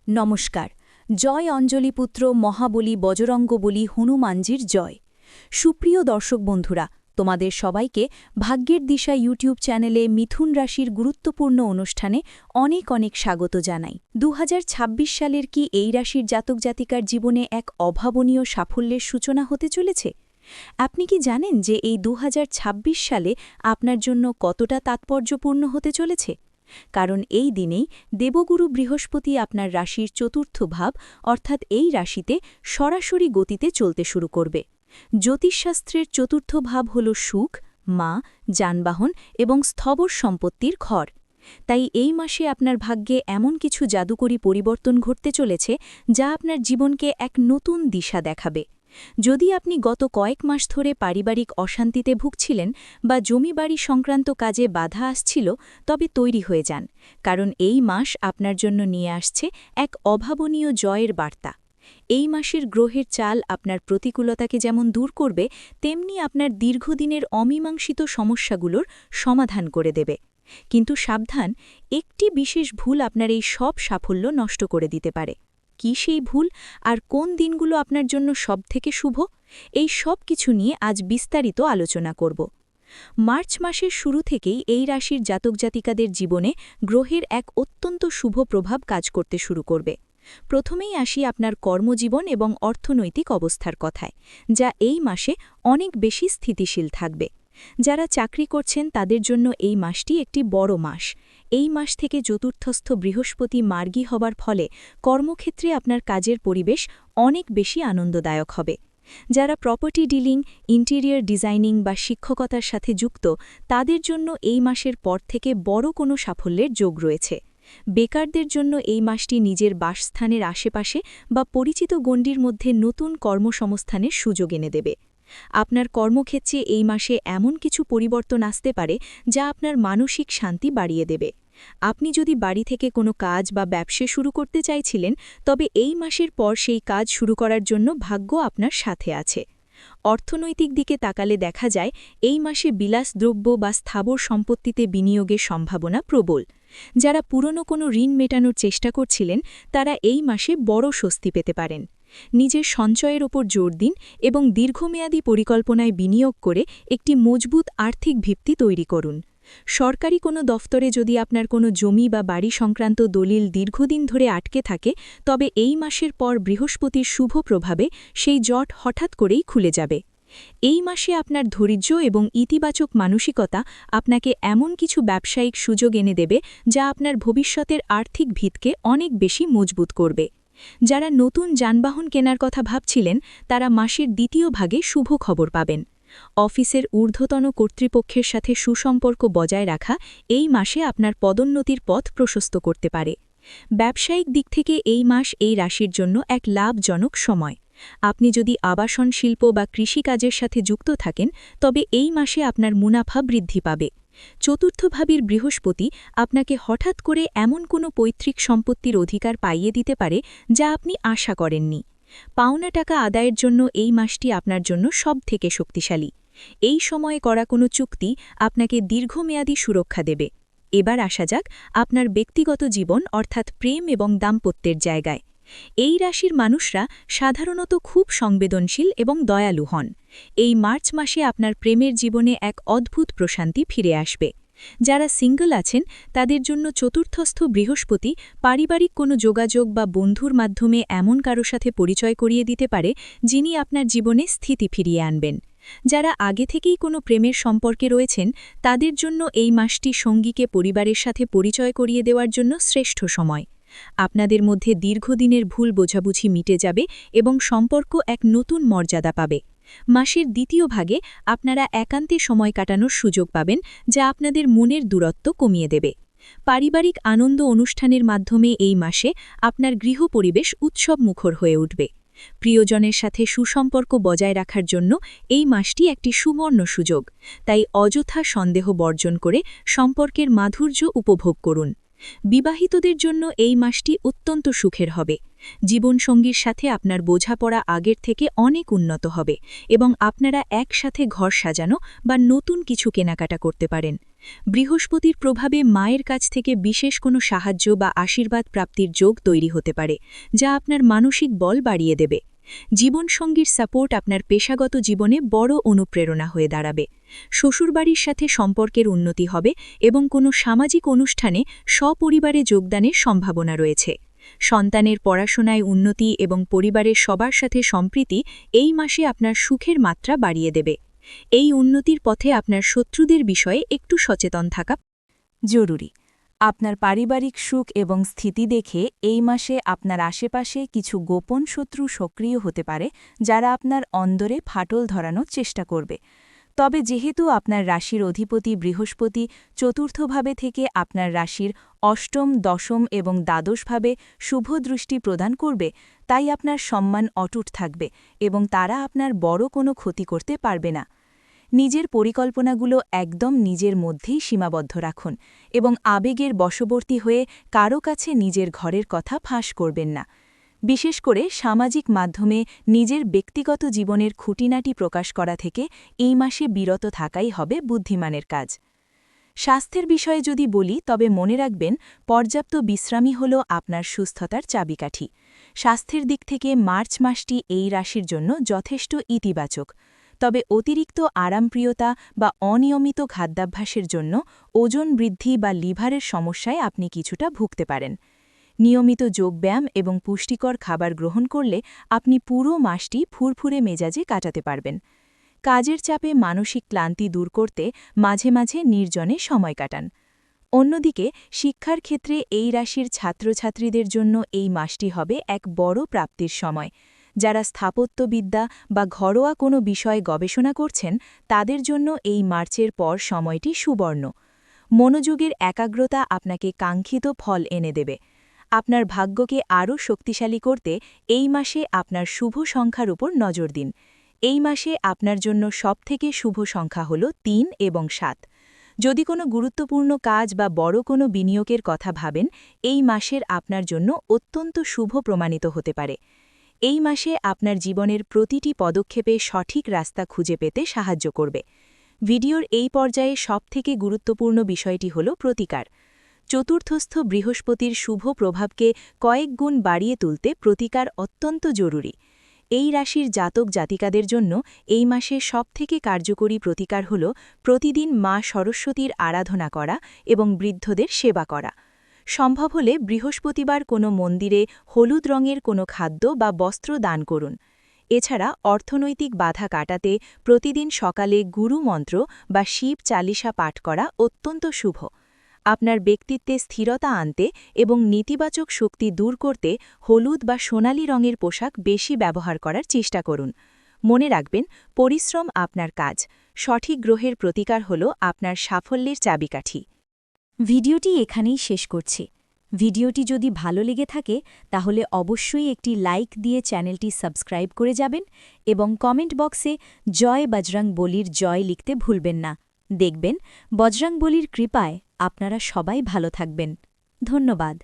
নমস্কার। জয় অঞ্জলিপুত্র মহাবলী বজরঙ্গবলী হনুমানজির জয়। সুপ্রিয় দর্শক বন্ধুরা, তোমাদের সবাইকে ভাগ্যের দিশা ইউটিউব চ্যানেলে মিথুন রাশির গুরুত্বপূর্ণ অনুষ্ঠানে অনেক অনেক স্বাগত জানাই। 2026 সালের কি এই রাশির জাতক জাতিকার জীবনে এক অভাবনীয় সাফল্যের সূচনা হতে চলেছে? আপনি কি জানেন যে এই 2026 সালে আপনার জন্য কতটা তাৎপর্যপূর্ণ হতে চলেছে? কারণ এই দিনেই দেবগুরু বৃহস্পতি আপনার রাশির চতুর্থ ভাব অর্থাৎ এই রাশিতে সরাসরি গতিতে চলতে শুরু করবে। জ্যোতিষশাস্ত্রের চতুর্থ ভাব হল সুখ, মা, যানবাহন এবং স্থবর সম্পত্তির ঘর। তাই এই মাসে আপনার ভাগ্যে এমন কিছু জাদুকরী পরিবর্তন ঘটতে চলেছে যা আপনার জীবনকে এক নতুন দিশা দেখাবে। যদি আপনি গত কয়েক মাস ধরে পারিবারিক অশান্তিতে ভুগছিলেন বা জমি বাড়ি সংক্রান্ত কাজে বাধা আসছিল, তবে তৈরি হয়ে যান, কারণ এই মাস আপনার জন্য নিয়ে আসছে এক অভাবনীয় জয়ের বার্তা। এই মাসের গ্রহের চাল আপনার প্রতিকূলতাকে যেমন দূর করবে, তেমনি আপনার দীর্ঘদিনের অমীমাংসিত সমস্যাগুলোর সমাধান করে দেবে। কিন্তু সাবধান, একটি বিশেষ ভুল আপনার এই সব সাফল্য নষ্ট করে দিতে পারে। কি সেই ভুল, আর কোন দিনগুলো আপনার জন্য সবথেকে শুভ? এই সব কিছু নিয়ে আজ বিস্তারিত আলোচনা করব। মার্চ মাসের শুরু থেকেই এই রাশির জাতক জাতিকাদের জীবনে গ্রহের এক অত্যন্ত শুভ প্রভাব কাজ করতে শুরু করবে। প্রথমেই আসি আপনার কর্মজীবন এবং অর্থনৈতিক অবস্থার কথায়, যা এই মাসে অনেক বেশি স্থিতিশীল থাকবে। যারা চাকরি করছেন তাদের জন্য এই মাসটি একটি বড় মাস। এই মাস থেকে চতুর্থস্থ বৃহস্পতি মার্গী হবার ফলে কর্মক্ষেত্রে আপনার কাজের পরিবেশ অনেক বেশি আনন্দদায়ক হবে। যারা প্রপার্টি ডিলিং, ইন্টেরিয়র ডিজাইনিং বা শিক্ষকতার সাথে যুক্ত, তাদের জন্য এই মাসের পর থেকে বড় কোনো সাফল্যের যোগ রয়েছে। বেকারদের জন্য এই মাসটি নিজের বাসস্থানের আশেপাশে বা পরিচিত গণ্ডির মধ্যে নতুন কর্মসংস্থানের সুযোগ এনে দেবে। আপনার কর্মক্ষেত্রে এই মাসে এমন কিছু পরিবর্তন আসতে পারে যা আপনার মানসিক শান্তি বাড়িয়ে দেবে। আপনি যদি বাড়ি থেকে কোনো কাজ বা ব্যবসা শুরু করতে চাইছিলেন, তবে এই মাসের পর সেই কাজ শুরু করার জন্য ভাগ্য আপনার সাথে আছে। অর্থনৈতিক দিকে তাকালে দেখা যায় এই মাসে বিলাসদ্রব্য বা স্থাবর সম্পত্তিতে বিনিয়োগের সম্ভাবনা প্রবল। যারা পুরনো কোনো ঋণ মেটানোর চেষ্টা করছিলেন, তারা এই মাসে বড় স্বস্তি পেতে পারেন। নিজের সঞ্চয়ের ওপর জোর দিন এবং দীর্ঘমেয়াদী পরিকল্পনায় বিনিয়োগ করে একটি মজবুত আর্থিক ভিত্তি তৈরি করুন। সরকারি কোনো দফতরে যদি আপনার কোনো জমি বা বাড়ি সংক্রান্ত দলিল দীর্ঘদিন ধরে আটকে থাকে, তবে এই মাসের পর বৃহস্পতির শুভ প্রভাবে সেই জট হঠাৎ করেই খুলে যাবে। এই মাসে আপনার ধৈর্য এবং ইতিবাচক মানসিকতা আপনাকে এমন কিছু ব্যবসায়িক সুযোগ এনে দেবে যা আপনার ভবিষ্যতের আর্থিক ভিতকে অনেক বেশি মজবুত করবে। যারা নতুন যানবাহন কেনার কথা ভাবছিলেন, তারা মাসের দ্বিতীয় ভাগে শুভ খবর পাবেন। অফিসের ঊর্ধ্বতন কর্তৃপক্ষের সাথে সুসম্পর্ক বজায় রাখা এই মাসে আপনার পদোন্নতির পথ প্রশস্ত করতে পারে। ব্যবসায়িক দিক থেকে এই মাস এই রাশির জন্য এক লাভজনক সময়। আপনি যদি আবাসন শিল্প বা কৃষিকাজের সাথে যুক্ত থাকেন, তবে এই মাসে আপনার মুনাফা বৃদ্ধি পাবে। চতুর্থভাবীর বৃহস্পতি আপনাকে হঠাৎ করে এমন কোনো পৈতৃক সম্পত্তির অধিকার পাইয়ে দিতে পারে যা আপনি আশা করেননি। পাওনা টাকা আদায়ের জন্য এই মাসটি আপনার জন্য সবথেকে শক্তিশালী। এই সময়ে করা কোনো চুক্তি আপনাকে দীর্ঘমেয়াদী সুরক্ষা দেবে। এবার আসা যাক আপনার ব্যক্তিগত জীবন অর্থাৎ প্রেম এবং দাম্পত্যের জায়গায়। এই রাশির মানুষরা সাধারণত খুব সংবেদনশীল এবং দয়ালু হন। এই মার্চ মাসে আপনার প্রেমের জীবনে এক অদ্ভুত প্রশান্তি ফিরে আসবে। যারা সিঙ্গল আছেন, তাদের জন্য চতুর্থস্থ বৃহস্পতি পারিবারিক কোনো যোগাযোগ বা বন্ধুর মাধ্যমে এমন কারো সাথে পরিচয় করিয়ে দিতে পারে যিনি আপনার জীবনে স্থিতি ফিরিয়ে আনবেন। যারা আগে থেকেই কোনো প্রেমের সম্পর্কে রয়েছেন, তাদের জন্য এই মাসটি সঙ্গীকে পরিবারের সাথে পরিচয় করিয়ে দেওয়ার জন্য শ্রেষ্ঠ সময়। আপনাদের মধ্যে দীর্ঘদিনের ভুল বোঝাবুঝি মিটে যাবে এবং সম্পর্ক এক নতুন মর্যাদা পাবে। মাসের দ্বিতীয় ভাগে আপনারা একান্তে সময় কাটানোর সুযোগ পাবেন, যা আপনাদের মনের দূরত্ব কমিয়ে দেবে। পারিবারিক আনন্দ অনুষ্ঠানের মাধ্যমে এই মাসে আপনার গৃহ পরিবেশ উৎসবমুখর হয়ে উঠবে। প্রিয়জনের সাথে সুসম্পর্ক বজায় রাখার জন্য এই মাসটি একটি সুবর্ণ সুযোগ। তাই অযথা সন্দেহ বর্জন করে সম্পর্কের মাধুর্য উপভোগ করুন। বিবাহিতদের জন্য এই মাসটি অত্যন্ত সুখের হবে। জীবনসঙ্গীর সাথে আপনার বোঝাপড়া আগের থেকে অনেক উন্নত হবে এবং আপনারা একসাথে ঘর সাজানো বা নতুন কিছু কেনাকাটা করতে পারেন। বৃহস্পতির প্রভাবে মায়ের কাছ থেকে বিশেষ কোনো সাহায্য বা আশীর্বাদ প্রাপ্তির যোগ তৈরি হতে পারে, যা আপনার মানসিক বল বাড়িয়ে দেবে। জীবনসঙ্গীর সাপোর্ট আপনার পেশাগত জীবনে বড় অনুপ্রেরণা হয়ে দাঁড়াবে। শ্বশুরবাড়ির সাথে সম্পর্কের উন্নতি হবে এবং কোনো সামাজিক অনুষ্ঠানে সপরিবারে যোগদানের সম্ভাবনা রয়েছে। সন্তানের পড়াশোনায় উন্নতি এবং পরিবারের সবার সাথে সম্প্রীতি এই মাসে আপনার সুখের মাত্রা বাড়িয়ে দেবে। এই উন্নতির পথে আপনার শত্রুদের বিষয়ে একটু সচেতন থাকা জরুরি। আপনার পারিবারিক সুখ এবং স্থিতি দেখে এই মাসে আপনার আশেপাশে কিছু গোপন শত্রু সক্রিয় হতে পারে, যারা আপনার অন্দরে ফাটল ধরানোর চেষ্টা করবে। তবে যেহেতু আপনার রাশির অধিপতি বৃহস্পতি চতুর্থভাবে থেকে আপনার রাশির অষ্টম, দশম এবং দ্বাদশভাবে শুভদৃষ্টি প্রদান করবে, তাই আপনার সম্মান অটুট থাকবে এবং তারা আপনার বড় কোনো ক্ষতি করতে পারবে না। নিজের পরিকল্পনাগুলো একদম নিজের মধ্যেই সীমাবদ্ধ রাখুন এবং আবেগের বশবর্তী হয়ে কারো কাছে নিজের ঘরের কথা ফাঁস করবেন না। বিশেষ করে সামাজিক মাধ্যমে নিজের ব্যক্তিগত জীবনের খুঁটিনাটি প্রকাশ করা থেকে এই মাসে বিরত থাকাই হবে বুদ্ধিমানের কাজ। স্বাস্থ্যের বিষয়ে যদি বলি, তবে মনে রাখবেন, পর্যাপ্ত বিশ্রামই হল আপনার সুস্থতার চাবিকাঠি। স্বাস্থ্যের দিক থেকে মার্চ মাসটি এই রাশির জন্য যথেষ্ট ইতিবাচক। তবে অতিরিক্ত আরামপ্রিয়তা বা অনিয়মিত খাদ্যাভ্যাসের জন্য ওজন বৃদ্ধি বা লিভারের সমস্যায় আপনি কিছুটা ভুগতে পারেন। নিয়মিত যোগব্যায়াম এবং পুষ্টিকর খাবার গ্রহণ করলে আপনি পুরো মাসটি ফুরফুরে মেজাজে কাটাতে পারবেন। কাজের চাপে মানসিক ক্লান্তি দূর করতে মাঝে মাঝে নির্জনে সময় কাটান। অন্যদিকে শিক্ষার ক্ষেত্রে এই রাশির ছাত্রছাত্রীদের জন্য এই মাসটি হবে এক বড় প্রাপ্তির সময়। যারা স্থাপত্যবিদ্যা বা ঘরোয়া কোনো বিষয়ে গবেষণা করছেন, তাদের জন্য এই মার্চের পর সময়টি সুবর্ণ। মনোযোগের একাগ্রতা আপনাকে কাঙ্ক্ষিত ফল এনে দেবে। আপনার ভাগ্যকে আরও শক্তিশালী করতে এই মাসে আপনার শুভ সংখ্যার উপর নজর দিন। এই মাসে আপনার জন্য সবথেকে শুভ সংখ্যা হল ৩ এবং ৭। যদি কোনো গুরুত্বপূর্ণ কাজ বা বড় কোনো বিনিয়োগের কথা ভাবেন, এই মাসের আপনার জন্য অত্যন্ত শুভ প্রমাণিত হতে পারে। এই মাসে আপনার জীবনের প্রতিটি পদক্ষেপে সঠিক রাস্তা খুঁজে পেতে সাহায্য করবে। ভিডিওর এই পর্যায়ে সবথেকে গুরুত্বপূর্ণ বিষয়টি হল প্রতিকার। চতুর্থস্থ বৃহস্পতির শুভ প্রভাবকে কয়েক গুণ বাড়িয়ে তুলতে প্রতিকার অত্যন্ত জরুরি। এই রাশির জাতক জাতিকাদের জন্য এই মাসে সবথেকে কার্যকরী প্রতিকার হল প্রতিদিন মা সরস্বতীর আরাধনা করা এবং বৃদ্ধদের সেবা করা। সম্ভব হলে বৃহস্পতিবার কোনো মন্দিরে হলুদ রঙের কোনো খাদ্য বা বস্ত্র দান করুন। এছাড়া অর্থনৈতিক বাধা কাটাতে প্রতিদিন সকালে গুরু মন্ত্র বা শিব চালিসা পাঠ করা অত্যন্ত শুভ। আপনার ব্যক্তিত্বে স্থিরতা আনতে এবং নেতিবাচক শক্তি দূর করতে হলুদ বা সোনালী রঙের পোশাক বেশি ব্যবহার করার চেষ্টা করুন। মনে রাখবেন, পরিশ্রম আপনার কাজ। সঠিক গ্রহের প্রতিকার হল আপনার সাফল্যের চাবিকাঠি। ভিডিওটি এখানেই শেষ করছি। ভিডিওটি যদি ভালো লেগে থাকে তাহলে অবশ্যই একটি লাইক দিয়ে চ্যানেলটি সাবস্ক্রাইব করে যাবেন এবং কমেন্ট বক্সে জয় বজরং বলির জয় লিখতে ভুলবেন না। দেখবেন, বজরং বলির কৃপায় আপনারা সবাই ভালো থাকবেন। ধন্যবাদ।